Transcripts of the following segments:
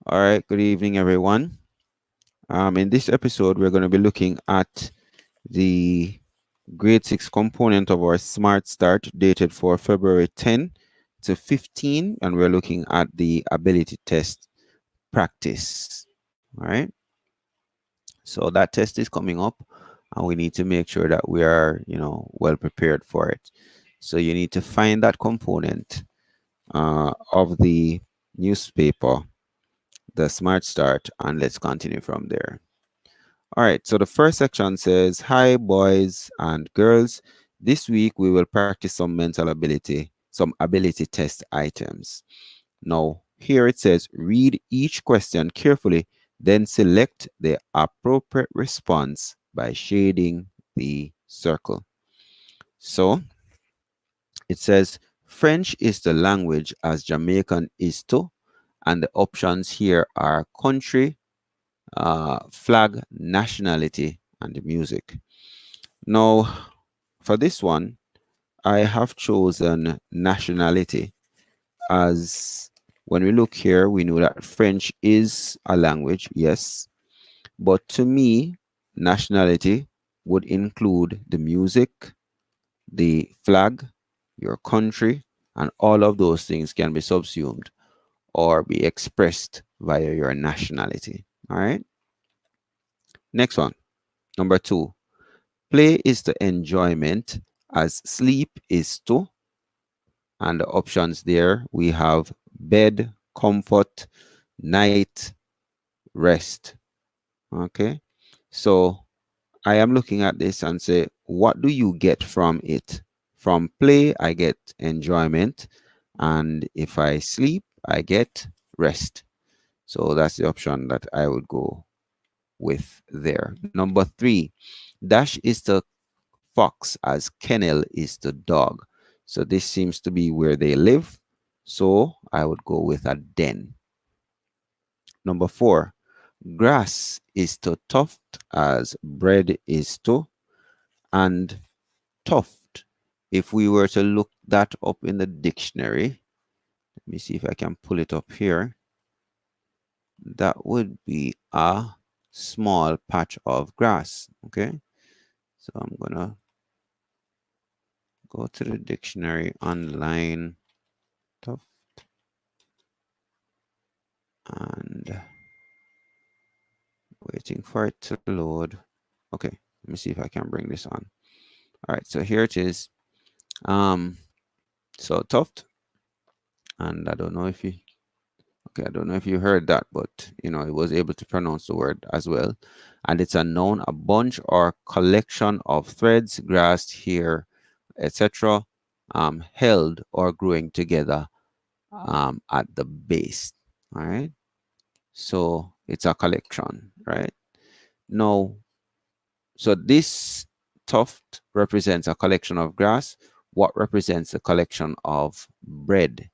All right, good evening, everyone. In this episode, we're going to be looking at the grade 6 component of our Smart Start dated for February 10 to 15, and we're looking at the ability test practice. All right, so that test is coming up, and we need to make sure that we are, well prepared for it. So you need to find that component of the newspaper, the Smart Start, and let's continue from there. All right, so the first section says, Hi, boys and girls. This week we will practice some ability test items. Now, here it says, read each question carefully, then select the appropriate response by shading the circle. So it says, French is the language as Jamaican is too, and the options here are country, flag, nationality, and music. Now, for this one, I have chosen nationality, as when we look here, we know that French is a language, yes, but to me, nationality would include the music, the flag, your country, and all of those things can be subsumed or be expressed via your nationality. All right. Next one, number two. Play is the enjoyment as sleep is too. And the options there we have bed, comfort, night, rest. Okay. So I am looking at this and say, what do you get from it? From play, I get enjoyment. And if I sleep, I get rest. So that's the option that I would go with there. Number three, Dash is the fox as kennel is the dog. So this seems to be where they live. So I would go with a den. Number four, grass is to tuft as bread is to. And tuft, if we were to look that up in the dictionary, let me see if I can pull it up here. That would be a small patch of grass. Okay. So I'm going to go to the dictionary online. Tuft. And waiting for it to load. Okay, let me see if I can bring this on. All right, so here it is. Um, so Tuft, and I don't know if you, okay, I don't know if you heard that, but it was able to pronounce the word as well. And it's a noun, a bunch or collection of threads, grass, hair, etc., held or growing together at the base. All right, so it's a collection, right? Now, so this tuft represents a collection of grass. What represents a collection of bread?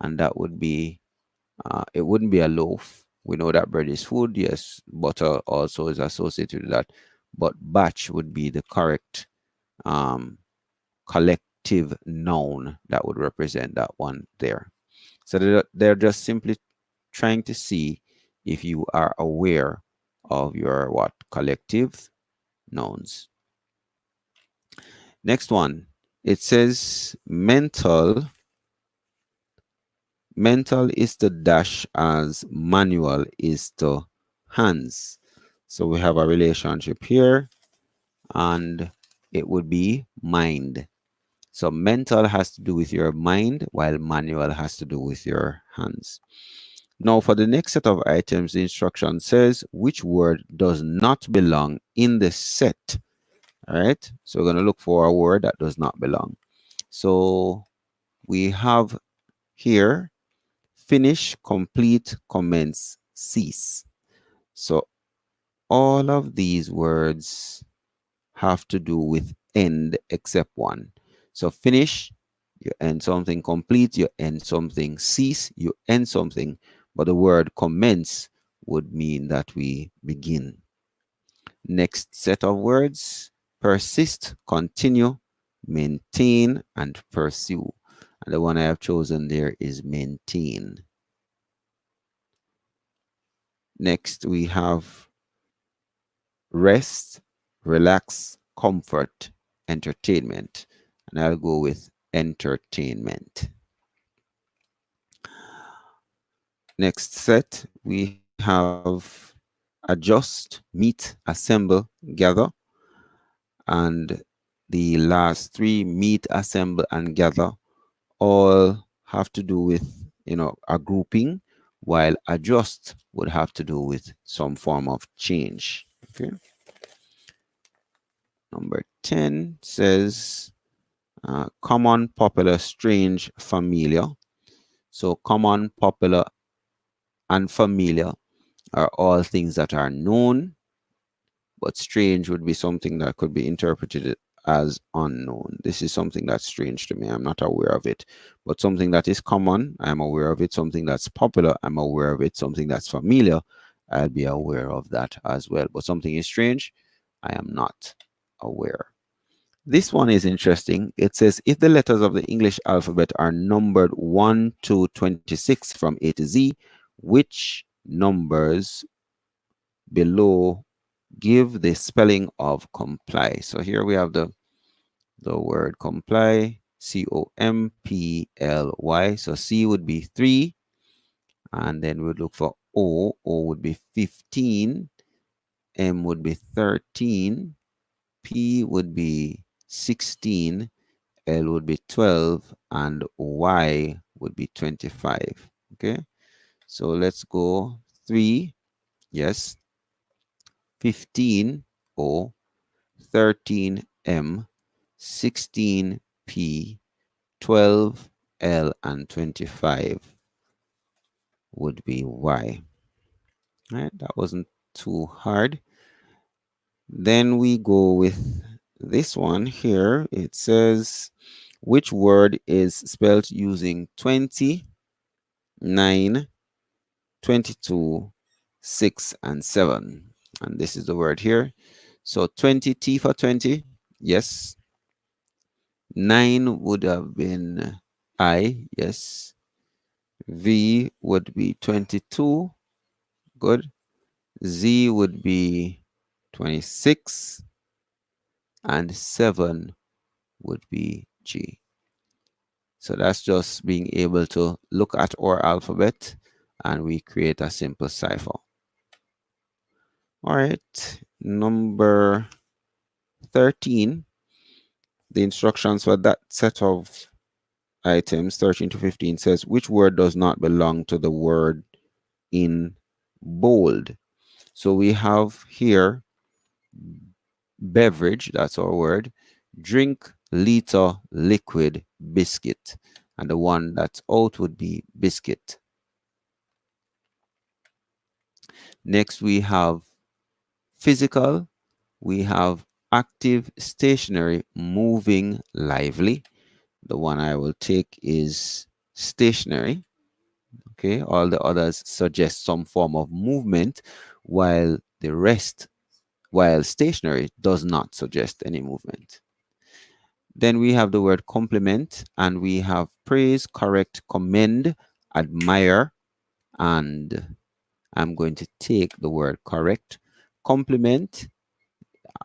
And that would be, it wouldn't be a loaf. We know that bread is food. Yes, butter also is associated with that. But batch would be the correct um, collective noun that would represent that one there. So they're just simply trying to see if you are aware of your what collective nouns. Next one, it says mental is the dash as manual is the hands. So we have a relationship here, and it would be mind. So mental has to do with your mind, while manual has to do with your hands. Now, for the next set of items, the instruction says which word does not belong in the set. All right. So we're going to look for a word that does not belong. So we have here finish, complete, commence, cease. So all of these words have to do with end except one. So finish, you end something, complete, you end something, cease, you end something. But the word commence would mean that we begin. Next set of words, persist, continue, maintain, and pursue. And the one I have chosen there is maintain. Next, we have rest, relax, comfort, entertainment. And I'll go with entertainment. Next set, we have adjust, meet, assemble, gather. And the last three, meet, assemble, and gather, all have to do with, a grouping, while adjust would have to do with some form of change. Okay. Number 10 says common, popular, strange, familiar. So common, popular, and familiar are all things that are known, but strange would be something that could be interpreted as unknown. This is something that's strange to me. I'm not aware of it. But something that is common, I'm aware of it. Something that's popular, I'm aware of it. Something that's familiar, I'll be aware of that as well. But something is strange, I am not aware. This one is interesting. It says if the letters of the English alphabet are numbered 1 to 26 from A to Z, which numbers below give the spelling of comply? So here we have the word comply, Comply. So C would be 3, and then we would look for O. O would be 15, M would be 13, P would be 16, L would be 12, and Y would be 25. Okay, so let's go 3, yes, 15 O, 13 M, 16 P, 12 L, and 25 would be Y. All right, that wasn't too hard. Then we go with this one here. It says, which word is spelled using 20, 9, 22, 6, and 7? And this is the word here. So 20, T for 20, yes. 9 would have been I, yes. V would be 22, good. Z would be 26, and 7 would be G. So that's just being able to look at our alphabet and we create a simple cipher. All right, number 13, the instructions for that set of items, 13 to 15, says which word does not belong to the word in bold. So we have here beverage, that's our word, drink, liter, liquid, biscuit. And the one that's out would be biscuit. Next, we have physical, we have active, stationary, moving, lively. The one I will take is stationary. Okay, all the others suggest some form of movement, while the rest, while stationary, does not suggest any movement. Then we have the word compliment, and we have praise, correct, commend, admire, and I'm going to take the word correct. Compliment,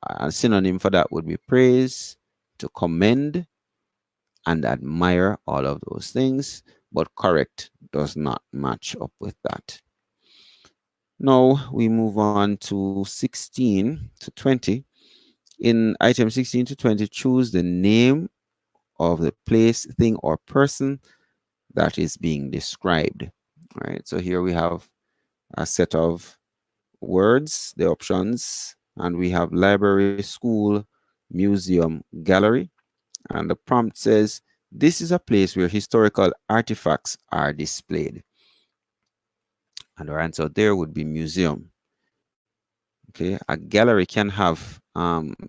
a synonym for that would be praise, to commend, and admire, all of those things, but correct does not match up with that. Now we move on to 16 to 20. In item 16 to 20, choose the name of the place, thing, or person that is being described. All right, so here we have a set of words, the options, and we have library, school, museum, gallery. And the prompt says, this is a place where historical artifacts are displayed. And our answer there would be museum. Okay, a gallery can have,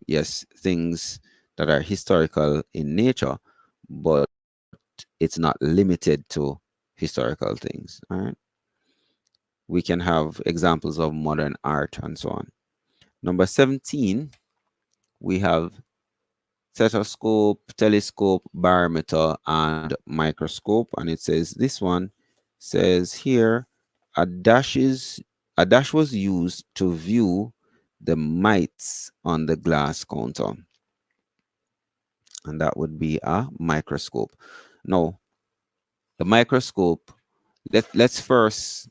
yes, things that are historical in nature, but it's not limited to historical things. All right, we can have examples of modern art and so on. Number 17, we have stethoscope, telescope, barometer, and microscope. And it says, this one says here, a dashes A dash was used to view the mites on the glass counter, and that would be a microscope. Now, the microscope, let's first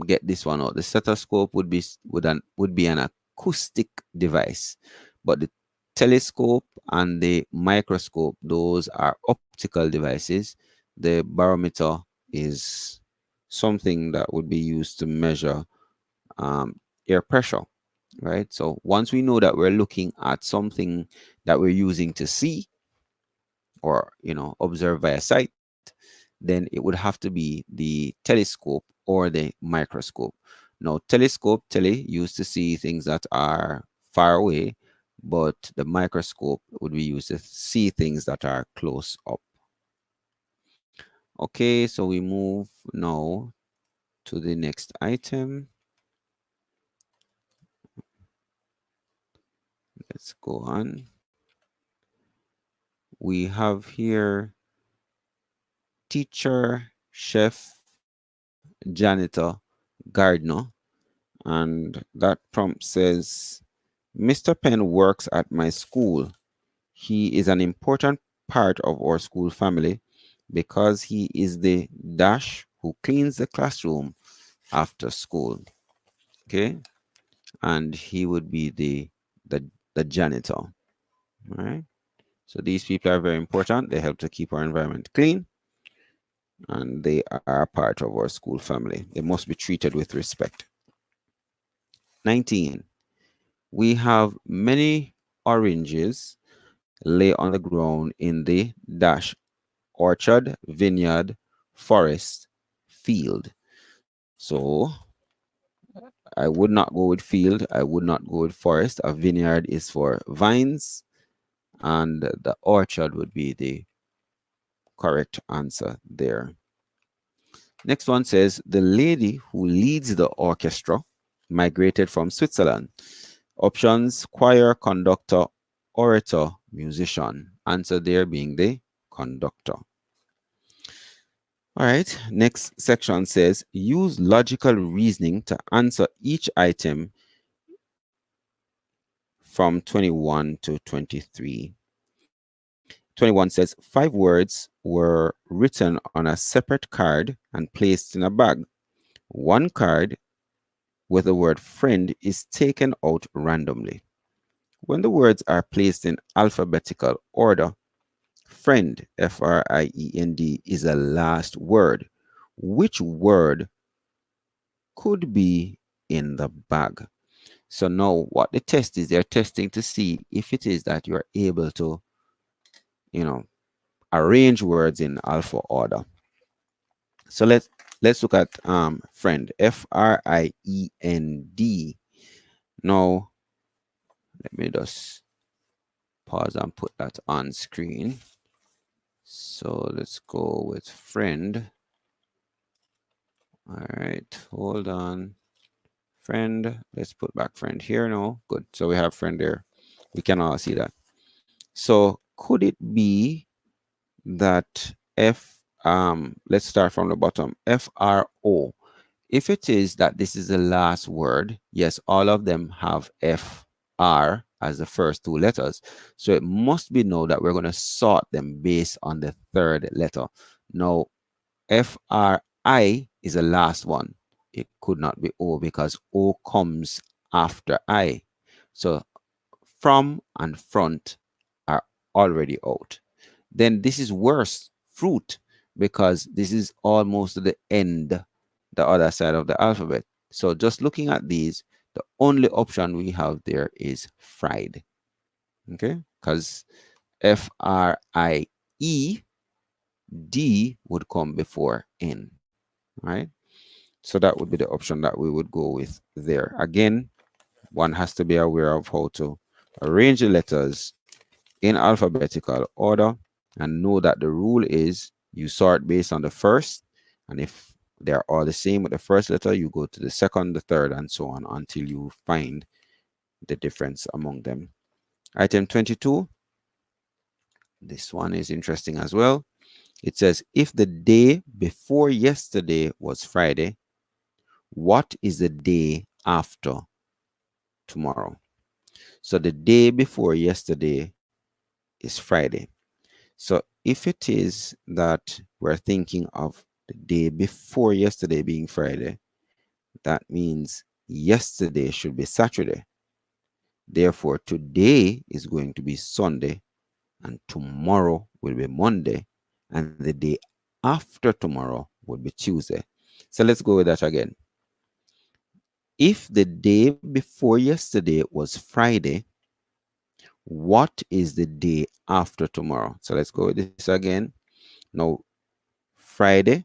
get this one out. The stethoscope would be an acoustic device, but the telescope and the microscope, those are optical devices. The barometer is something that would be used to measure air pressure, right? So once we know that we're looking at something that we're using to see or observe via sight, then it would have to be the telescope or the microscope. Now, tele used to see things that are far away, but the microscope would be used to see things that are close up. Okay, so we move now to the next item. Let's go on. We have here teacher, chef, janitor, gardener, and that prompt says, Mr. Penn works at my school. He is an important part of our school family because he is the dash who cleans the classroom after school. Okay, and he would be the janitor. All right. So these people are very important. They help to keep our environment clean, and they are part of our school family. They must be treated with respect. 19. We have many oranges lay on the ground in the dash orchard, vineyard, forest, field. So I would not go with field. I would not go with forest. A vineyard is for vines, and the orchard would be the correct answer there. Next one says the lady who leads the orchestra migrated from Switzerland. Options: choir, conductor, orator, musician. Answer there being the conductor. All right, next section says use logical reasoning to answer each item from 21 to 23. 21 says 5 words were written on a separate card and placed in a bag. One card with the word friend is taken out randomly. When the words are placed in alphabetical order, friend, Friend, is the last word. Which word could be in the bag? So now what the test is, they're testing to see if it is that you're able to, you know, arrange words in alpha order. So let's look at friend, Friend. Now let me just pause and put that on screen. So let's go with friend. All right, hold on. Friend, let's put back friend here now. Good. So we have friend there. We can all see that. So could it be that let's start from the bottom, FRO. If it is that this is the last word, yes, all of them have FR as the first 2 letters. So it must be now that we're going to sort them based on the third letter. Now, FRI is the last one. It could not be O because O comes after I. So from and front are already out. Then this is worse, fruit, because this is almost the end, the other side of the alphabet. So just looking at these, the only option we have there is fried. Okay, because FRIED would come before N, right? So that would be the option that we would go with there. Again, one has to be aware of how to arrange the letters in alphabetical order and know that the rule is you sort based on the first, and if they're all the same with the first letter, you go to the second, the third, and so on until you find the difference among them. Item 22, this one is interesting as well. It says if the day before yesterday was Friday, what is the day after tomorrow? So the day before yesterday is Friday. So if it is that we're thinking of the day before yesterday being Friday, that means yesterday should be Saturday. Therefore, today is going to be Sunday, and tomorrow will be Monday, and the day after tomorrow will be Tuesday. So let's go with that again. If the day before yesterday was Friday, what is the day after tomorrow? So let's go with this again. Now, Friday,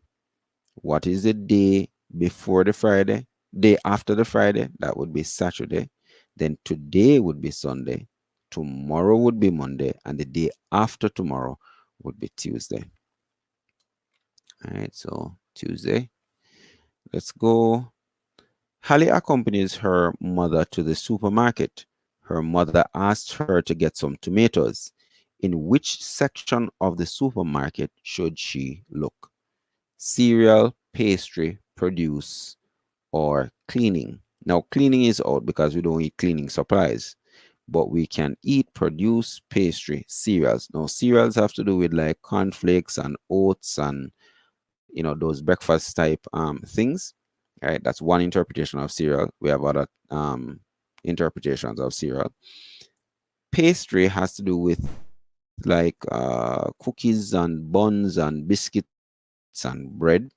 what is the day before the Friday? Day after the Friday, that would be Saturday. Then today would be Sunday. Tomorrow would be Monday. And the day after tomorrow would be Tuesday. All right, so Tuesday. Let's go. Hallie accompanies her mother to the supermarket. Her mother asks her to get some tomatoes. In which section of the supermarket should she look? Cereal, pastry, produce, or cleaning. Now, cleaning is out because we don't eat cleaning supplies, but we can eat produce, pastry, cereals. Now, cereals have to do with like cornflakes and oats and those breakfast type things. Right, that's one interpretation of cereal. We have other interpretations of cereal. Pastry has to do with like cookies and buns and biscuits and bread.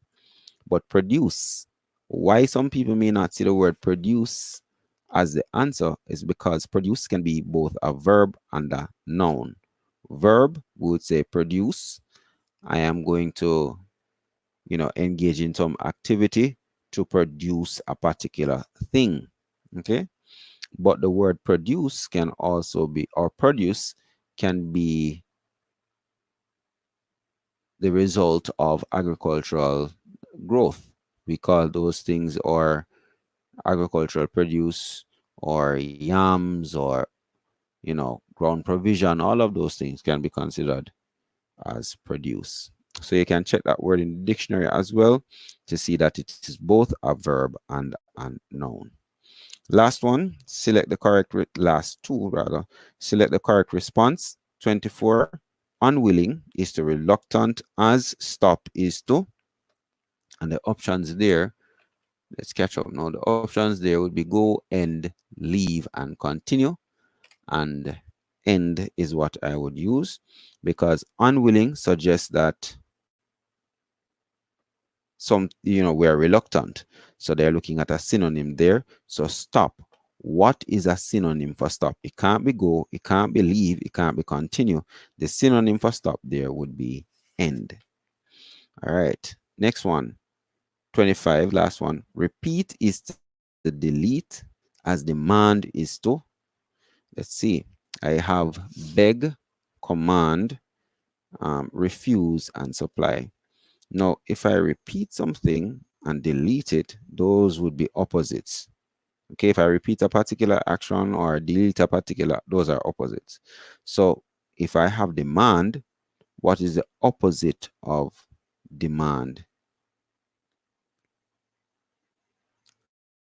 But produce, why some people may not see the word produce as the answer is because produce can be both a verb and a noun. Verb, we would say produce. I am going to, engage in some activity to produce a particular thing. Okay. But the word produce can also be, or produce can be the result of agricultural growth. We call those things or agricultural produce or yams or ground provision. All of those things can be considered as produce. So you can check that word in the dictionary as well to see that it is both a verb and a noun. Last one, select the correct last two rather. Select the correct response. 24, unwilling is to reluctant, as stop is to, and the options there, let's catch up now. The options there would be go, end, leave, and continue. And end is what I would use because unwilling suggests that we're reluctant. So they're looking at a synonym there. So stop. What is a synonym for stop? It can't be go, it can't be leave, it can't be continue. The synonym for stop there would be end. All right. Next one. 25, last one. Repeat is to delete as demand is to. Let's see. I have beg, command, refuse, and supply. Now, if I repeat something and delete it, those would be opposites. Okay, if I repeat a particular action or delete a particular, those are opposites. So if I have demand, what is the opposite of demand?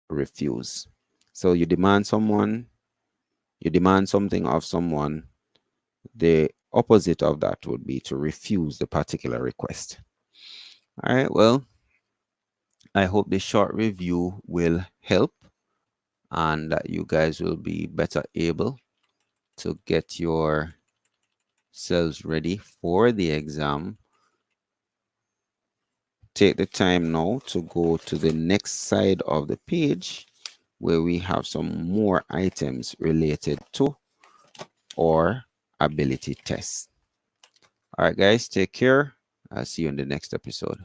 Refuse. So you demand something of someone, the opposite of that would be to refuse the particular request. All right, well, I hope this short review will help and that you guys will be better able to get yourselves ready for the exam. Take the time now to go to the next side of the page where we have some more items related to our ability test. All right, guys, take care. I'll see you in the next episode.